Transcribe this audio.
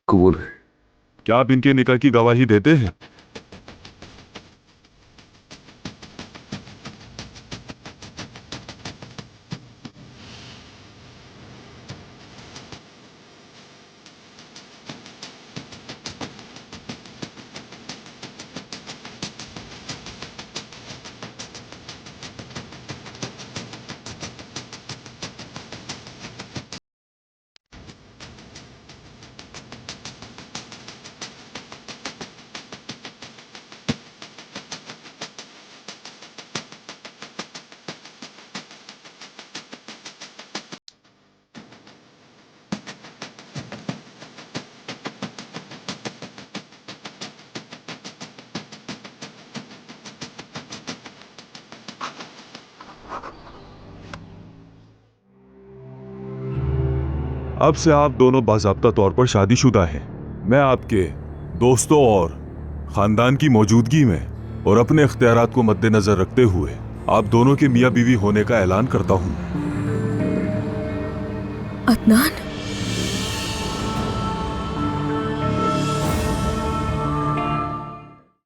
कबूल है। क्या आप इनके निकाह की गवाही देते हैं? अब से आप दोनों बाज़ाब्ता तौर पर शादीशुदा हैं। मैं आपके दोस्तों और खानदान की मौजूदगी में और अपने इख्तियारात को मद्देनजर रखते हुए आप दोनों के मियाँ बीवी होने का ऐलान करता हूँ। अदनान,